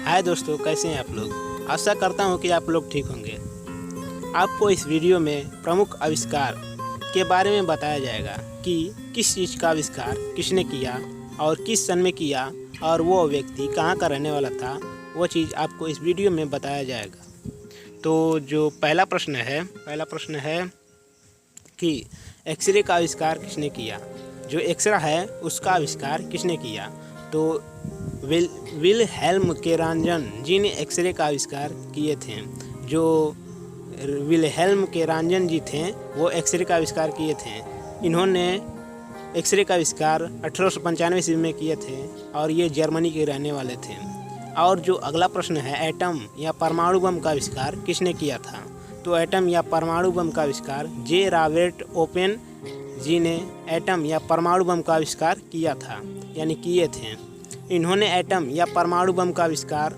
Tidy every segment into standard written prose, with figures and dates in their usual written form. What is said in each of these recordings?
हाय दोस्तों, कैसे हैं आप लोग। आशा करता हूं कि आप लोग ठीक होंगे। आपको इस वीडियो में प्रमुख आविष्कार के बारे में बताया जाएगा कि किस चीज़ का आविष्कार किसने किया और किस सन में किया और वो व्यक्ति कहां का रहने वाला था। वो चीज़ आपको इस वीडियो में बताया जाएगा। तो जो पहला प्रश्न है कि एक्सरे का आविष्कार किसने किया। जो एक्सरे है उसका आविष्कार किसने किया। तो विल्हेल्म केरांजन जी ने एक्सरे का आविष्कार किए थे। जो विल्हेल्म केरांजन जी थे वो एक्सरे का आविष्कार किए थे। इन्होंने एक्सरे का आविष्कार 1895 ईस्वी में किए थे और ये जर्मनी के रहने वाले थे। और जो अगला प्रश्न है, एटम या परमाणु बम का आविष्कार किसने किया था। तो एटम या परमाणु बम का आविष्कार जे रॉबर्ट ओपेन जी ने एटम या परमाणु बम का आविष्कार किया था, यानी किए थे। इन्होंने एटम या परमाणु बम का आविष्कार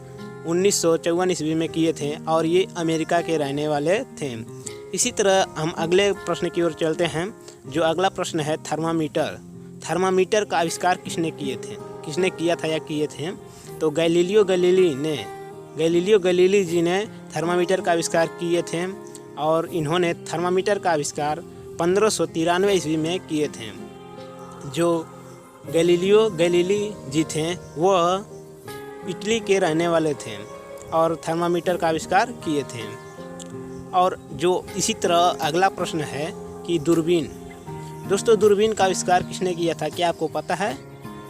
1954 ईस्वी में किए थे और ये अमेरिका के रहने वाले थे। इसी तरह हम अगले प्रश्न की ओर चलते हैं। जो अगला प्रश्न है, थर्मामीटर का आविष्कार किसने किया था या किए थे। तो गैलीलियो गैलीली जी ने थर्मामीटर का आविष्कार किए थे और इन्होंने थर्मामीटर का आविष्कार 1593 ईस्वी में किए थे। जो गैलीलियो गैलीली जी थे वो इटली के रहने वाले थे और थर्मामीटर का आविष्कार किए थे। और जो इसी तरह अगला प्रश्न है कि दूरबीन। दोस्तों, दूरबीन का आविष्कार किसने किया था, क्या आपको पता है?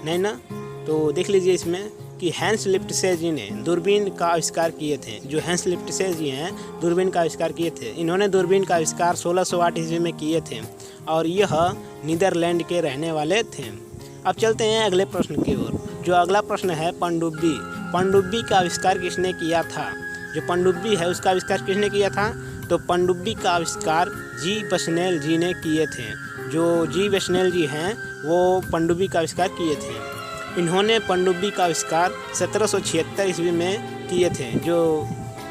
नहीं ना? तो देख लीजिए इसमें कि हैंस लिप्टसे जी ने दूरबीन का आविष्कार किए थे। जो हैंस लिप्टसे जी हैं दूरबीन का आविष्कार किए थे। इन्होंने दूरबीन का आविष्कार 1608 ईस्वी में किए थे और यह नीदरलैंड के रहने वाले थे। अब चलते हैं अगले प्रश्न की ओर। जो अगला प्रश्न है, पनडुब्बी का आविष्कार किसने किया था। जो पनडुब्बी है उसका आविष्कार किसने किया था। तो पनडुब्बी का आविष्कार जी बसनेल जी ने किए थे। जो जी बसनेल जी हैं वो पनडुब्बी का आविष्कार किए थे। इन्होंने पनडुब्बी का आविष्कार 1776 ईस्वी में किए थे। जो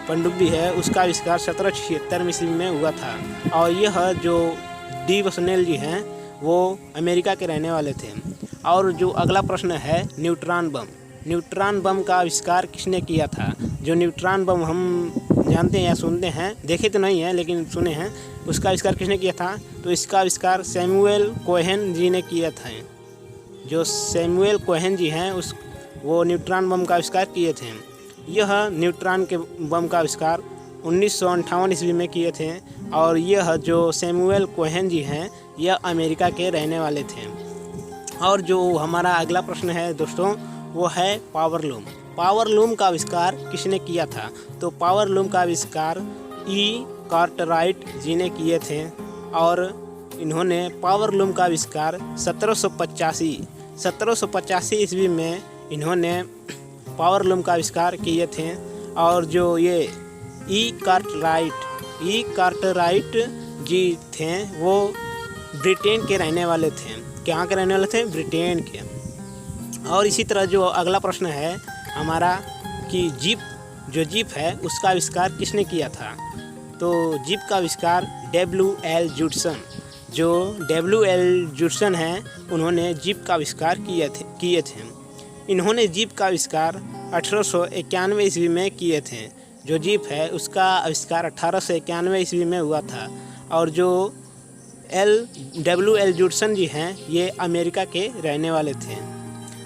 पनडुब्बी है उसका आविष्कार 1776 ईस्वी में हुआ था और यह जो डी बसनेल जी हैं वो अमेरिका के रहने वाले थे। और जो अगला प्रश्न है, न्यूट्रॉन बम का आविष्कार किसने किया था। जो न्यूट्रॉन बम हम जानते हैं या सुनते हैं, देखे तो नहीं है लेकिन सुने हैं, उसका आविष्कार किसने किया था। तो इसका आविष्कार सैमुअल कोहेन जी ने किया था। जो सैमुअल कोहेन जी हैं वो न्यूट्रॉन बम का आविष्कार किए थे। यह न्यूट्रॉन के बम का आविष्कार 1958 ईस्वी में किए थे और यह जो सैमुअल कोहेन जी हैं यह अमेरिका के रहने वाले थे। और जो हमारा अगला प्रश्न है दोस्तों, वो है पावरलूम का आविष्कार किसने किया था। तो पावरलूम का आविष्कार ई कार्टराइट जी ने किए थे और इन्होंने पावरलूम का आविष्कार 1785 ईस्वी में इन्होंने पावरलूम का आविष्कार किए थे। और जो ये ई कार्टराइट जी थे वो ब्रिटेन के रहने वाले थे। कहाँ के रहने वाले थे? ब्रिटेन के। और इसी तरह जो अगला प्रश्न है हमारा कि जीप है उसका आविष्कार किसने किया था। तो जीप का आविष्कार W.L. जूडसन। जो W.L. जूडसन हैं उन्होंने जीप का आविष्कार किए थे। इन्होंने जीप का आविष्कार 1891 ईस्वी में किए थे। जो जीप है उसका आविष्कार 1891 ईस्वी में हुआ था। और जो W.L. जूडसन जी हैं ये अमेरिका के रहने वाले थे।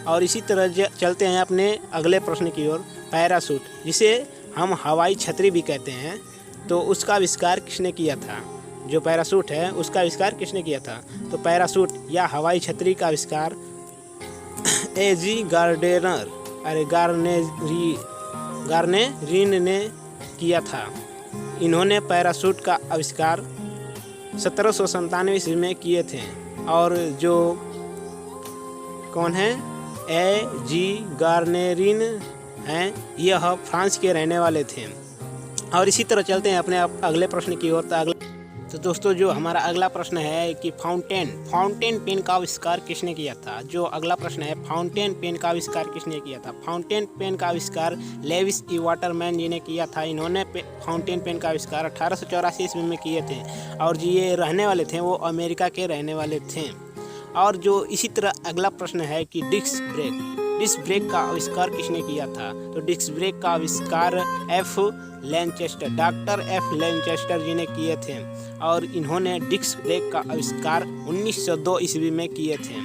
और इसी तरह चलते हैं अपने अगले प्रश्न की ओर। पैराशूट, जिसे हम हवाई छतरी भी कहते हैं, तो उसका आविष्कार किसने किया था। जो पैराशूट है उसका आविष्कार किसने किया था। तो पैराशूट या हवाई छतरी का आविष्कार A.G. गार्नेरीन ने किया था। इन्होंने पैराशूट का आविष्कार 1797 ईस्वी में किए थे। और जो कौन है, A.G. गार्नेरीन हैं, यह फ्रांस के रहने वाले थे। और इसी तरह चलते हैं अपने अगले प्रश्न की ओर। तो दोस्तों, जो हमारा अगला प्रश्न है कि फाउंटेन पेन का आविष्कार किसने किया था। जो अगला प्रश्न है, फाउंटेन पेन का आविष्कार किसने किया था। फाउंटेन पेन का आविष्कार लेविस ई वाटरमैन जी ने किया था। इन्होंने फाउंटेन पेन का आविष्कार 1884 ईस्वी में किए थे और जी ये रहने वाले थे वो अमेरिका के रहने वाले थे। और जो इसी तरह अगला प्रश्न है कि डिस्क ब्रेक। डिस्क ब्रेक का आविष्कार किसने किया था? तो डिस्क ब्रेक का आविष्कार डॉक्टर एफ लैनचेस्टर जी ने किए थे और इन्होंने डिस्क ब्रेक का आविष्कार 1902 ईस्वी में किए थे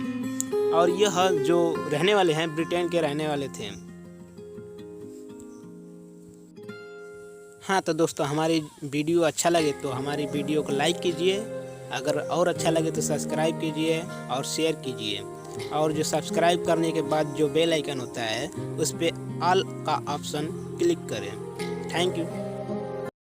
और यह जो रहने वाले हैं ब्रिटेन के रहने वाले थे। हाँ तो दोस्तों, हमारी वीडियो अच्छा लगे तो हमारी वीडियो को लाइक कीजिए, अगर और अच्छा लगे तो सब्सक्राइब कीजिए और शेयर कीजिए, और जो सब्सक्राइब करने के बाद जो बेल आइकन होता है उस पर ऑल का ऑप्शन क्लिक करें। Thank you.